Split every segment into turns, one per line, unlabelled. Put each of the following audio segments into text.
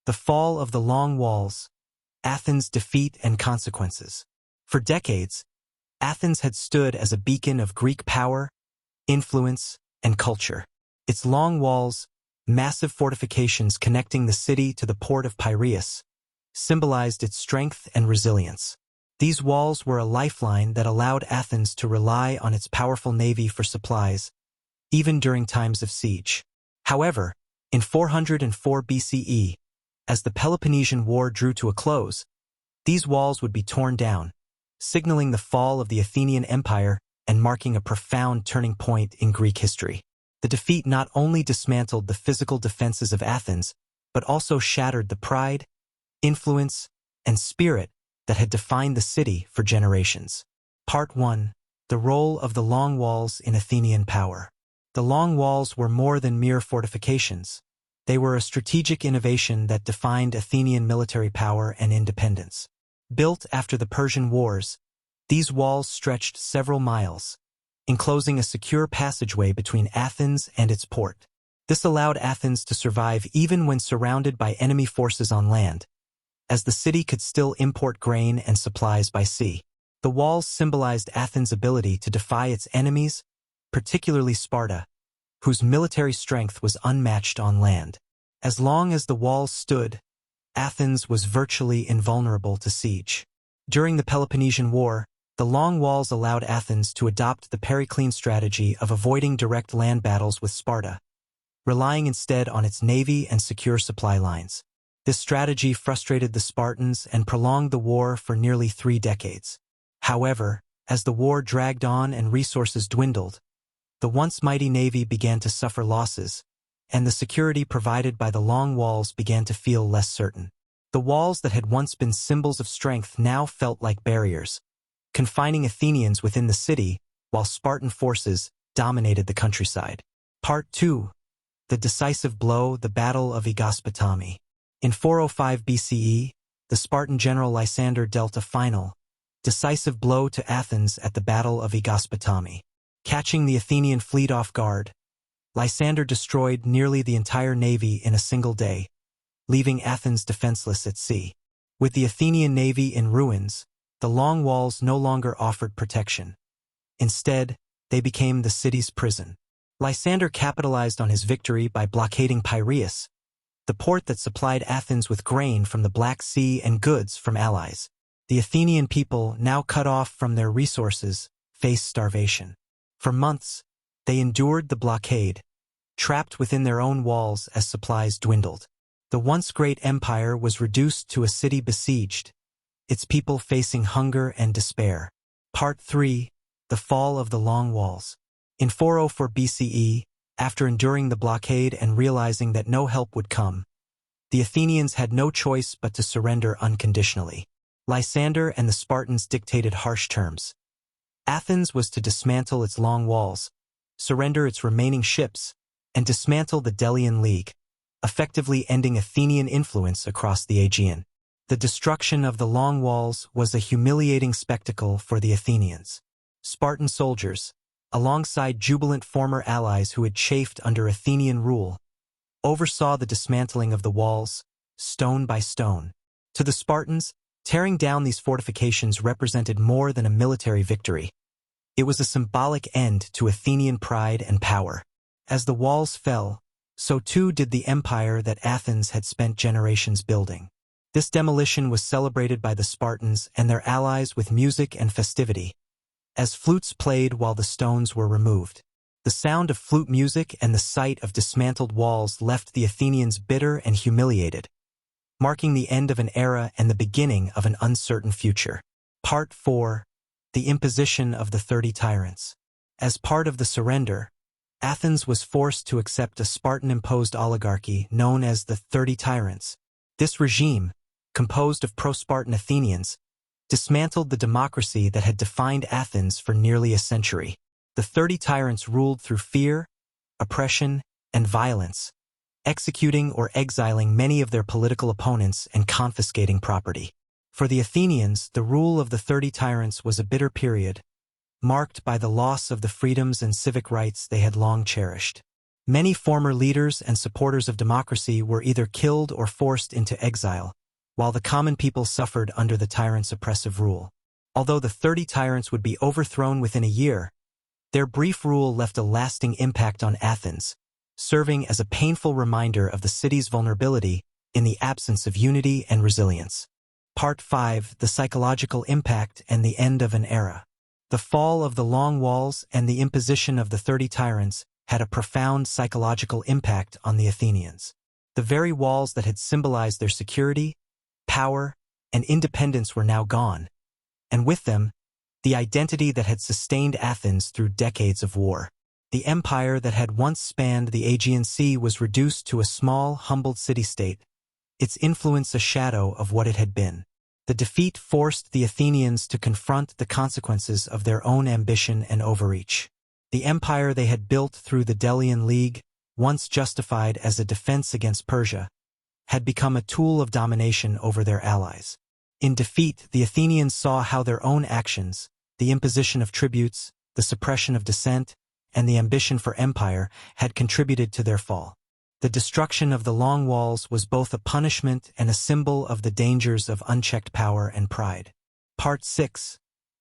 The fall of the Long Walls, Athens' defeat and consequences. For decades, Athens had stood as a beacon of Greek power, influence, and culture. Its long walls, massive fortifications connecting the city to the port of Piraeus, symbolized its strength and resilience. These walls were a lifeline that allowed Athens to rely on its powerful navy for supplies, even during times of siege. However, in 404 BCE, as the Peloponnesian War drew to a close, these walls would be torn down, signaling the fall of the Athenian Empire and marking a profound turning point in Greek history. The defeat not only dismantled the physical defenses of Athens, but also shattered the pride, influence, and spirit that had defined the city for generations. Part 1. The role of the Long Walls in Athenian power. The Long Walls were more than mere fortifications. They were a strategic innovation that defined Athenian military power and independence. Built after the Persian Wars, these walls stretched several miles, enclosing a secure passageway between Athens and its port. This allowed Athens to survive even when surrounded by enemy forces on land, as the city could still import grain and supplies by sea. The walls symbolized Athens' ability to defy its enemies, particularly Sparta, whose military strength was unmatched on land. As long as the walls stood, Athens was virtually invulnerable to siege. During the Peloponnesian War, the Long Walls allowed Athens to adopt the Periclean strategy of avoiding direct land battles with Sparta, relying instead on its navy and secure supply lines. This strategy frustrated the Spartans and prolonged the war for nearly 3 decades. However, as the war dragged on and resources dwindled, the once mighty navy began to suffer losses, and the security provided by the Long Walls began to feel less certain. The walls that had once been symbols of strength now felt like barriers, confining Athenians within the city while Spartan forces dominated the countryside. Part 2. The decisive blow, the Battle of Aegospotami. In 405 BCE, the Spartan general Lysander dealt a final, decisive blow to Athens at the Battle of Aegospotami. Catching the Athenian fleet off guard, Lysander destroyed nearly the entire navy in a single day, leaving Athens defenseless at sea. With the Athenian navy in ruins, the Long Walls no longer offered protection. Instead, they became the city's prison. Lysander capitalized on his victory by blockading Piraeus, the port that supplied Athens with grain from the Black Sea and goods from allies. The Athenian people, now cut off from their resources, faced starvation. For months, they endured the blockade, trapped within their own walls as supplies dwindled. The once great empire was reduced to a city besieged, its people facing hunger and despair. Part 3. The fall of the Long Walls. In 404 BCE, after enduring the blockade and realizing that no help would come, the Athenians had no choice but to surrender unconditionally. Lysander and the Spartans dictated harsh terms. Athens was to dismantle its long walls, surrender its remaining ships, and dismantle the Delian League, effectively ending Athenian influence across the Aegean. The destruction of the Long Walls was a humiliating spectacle for the Athenians. Spartan soldiers, alongside jubilant former allies who had chafed under Athenian rule, oversaw the dismantling of the walls, stone by stone. To the Spartans, tearing down these fortifications represented more than a military victory. It was a symbolic end to Athenian pride and power. As the walls fell, so too did the empire that Athens had spent generations building. This demolition was celebrated by the Spartans and their allies with music and festivity, as flutes played while the stones were removed. The sound of flute music and the sight of dismantled walls left the Athenians bitter and humiliated, marking the end of an era and the beginning of an uncertain future. Part 4. The imposition of the 30 tyrants. As part of the surrender, Athens was forced to accept a Spartan-imposed oligarchy known as the 30 tyrants. This regime, composed of pro-Spartan Athenians, dismantled the democracy that had defined Athens for nearly a century. The 30 tyrants ruled through fear, oppression, and violence, executing or exiling many of their political opponents and confiscating property. For the Athenians, the rule of the 30 tyrants was a bitter period, marked by the loss of the freedoms and civic rights they had long cherished. Many former leaders and supporters of democracy were either killed or forced into exile, while the common people suffered under the tyrant's oppressive rule. Although the 30 tyrants would be overthrown within a year, their brief rule left a lasting impact on Athens, serving as a painful reminder of the city's vulnerability in the absence of unity and resilience. Part 5: The Psychological Impact and the End of an Era. The fall of the Long Walls and the imposition of the 30 tyrants had a profound psychological impact on the Athenians. The very walls that had symbolized their security, power, and independence were now gone, and with them, the identity that had sustained Athens through decades of war. The empire that had once spanned the Aegean Sea was reduced to a small, humbled city-state, its influence a shadow of what it had been. The defeat forced the Athenians to confront the consequences of their own ambition and overreach. The empire they had built through the Delian League, once justified as a defense against Persia, had become a tool of domination over their allies. In defeat, the Athenians saw how their own actions, the imposition of tributes, the suppression of dissent, and the ambition for empire had contributed to their fall. The destruction of the Long Walls was both a punishment and a symbol of the dangers of unchecked power and pride. Part 6: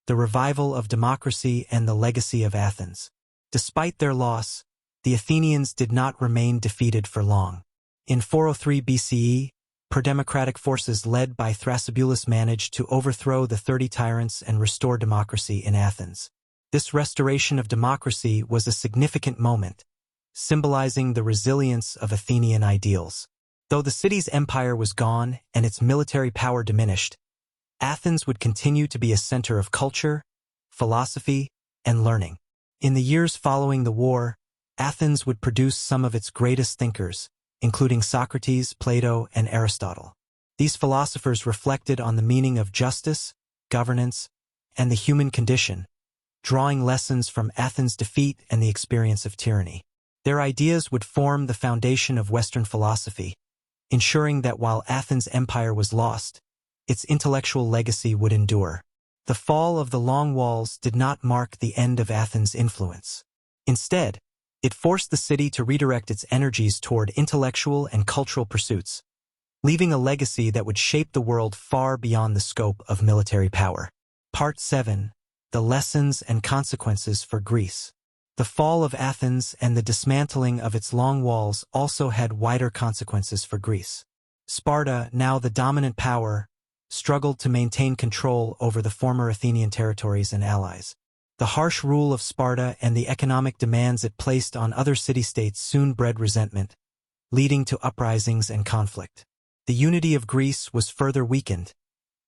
The Revival of Democracy and the Legacy of Athens. Despite their loss, the Athenians did not remain defeated for long. In 403 BCE, pro-democratic forces led by Thrasybulus managed to overthrow the 30 tyrants and restore democracy in Athens. This restoration of democracy was a significant moment, symbolizing the resilience of Athenian ideals. Though the city's empire was gone and its military power diminished, Athens would continue to be a center of culture, philosophy, and learning. In the years following the war, Athens would produce some of its greatest thinkers, including Socrates, Plato, and Aristotle. These philosophers reflected on the meaning of justice, governance, and the human condition, drawing lessons from Athens' defeat and the experience of tyranny. Their ideas would form the foundation of Western philosophy, ensuring that while Athens' empire was lost, its intellectual legacy would endure. The fall of the Long Walls did not mark the end of Athens' influence. Instead, it forced the city to redirect its energies toward intellectual and cultural pursuits, leaving a legacy that would shape the world far beyond the scope of military power. Part 7: The Lessons and Consequences for Greece. The fall of Athens and the dismantling of its long walls also had wider consequences for Greece. Sparta, now the dominant power, struggled to maintain control over the former Athenian territories and allies. The harsh rule of Sparta and the economic demands it placed on other city-states soon bred resentment, leading to uprisings and conflict. The unity of Greece was further weakened,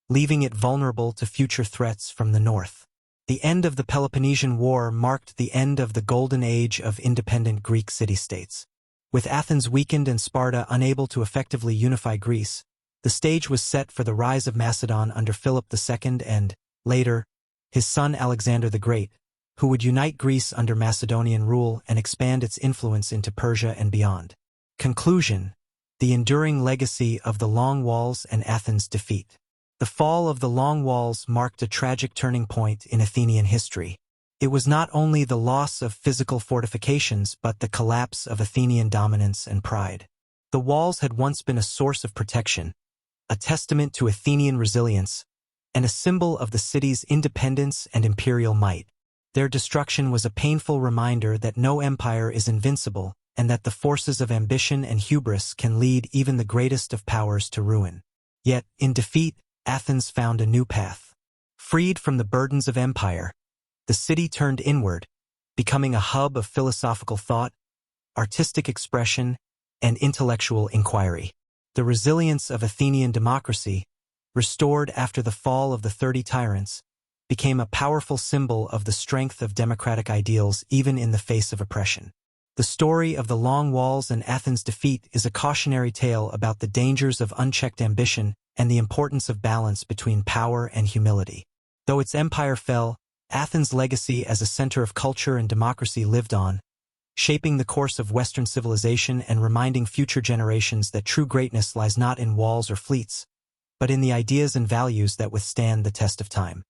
leaving it vulnerable to future threats from the north. The end of the Peloponnesian War marked the end of the golden age of independent Greek city-states. With Athens weakened and Sparta unable to effectively unify Greece, the stage was set for the rise of Macedon under Philip II and, later, his son Alexander the Great, who would unite Greece under Macedonian rule and expand its influence into Persia and beyond. Conclusion: the enduring legacy of the Long Walls and Athens' defeat. The fall of the Long Walls marked a tragic turning point in Athenian history. It was not only the loss of physical fortifications but the collapse of Athenian dominance and pride. The walls had once been a source of protection, a testament to Athenian resilience, and a symbol of the city's independence and imperial might. Their destruction was a painful reminder that no empire is invincible and that the forces of ambition and hubris can lead even the greatest of powers to ruin. Yet, in defeat, Athens found a new path. Freed from the burdens of empire, the city turned inward, becoming a hub of philosophical thought, artistic expression, and intellectual inquiry. The resilience of Athenian democracy, restored after the fall of the 30 tyrants, became a powerful symbol of the strength of democratic ideals even in the face of oppression. The story of the Long Walls and Athens' defeat is a cautionary tale about the dangers of unchecked ambition and the importance of balance between power and humility. Though its empire fell, Athens' legacy as a center of culture and democracy lived on, shaping the course of Western civilization and reminding future generations that true greatness lies not in walls or fleets, but in the ideas and values that withstand the test of time.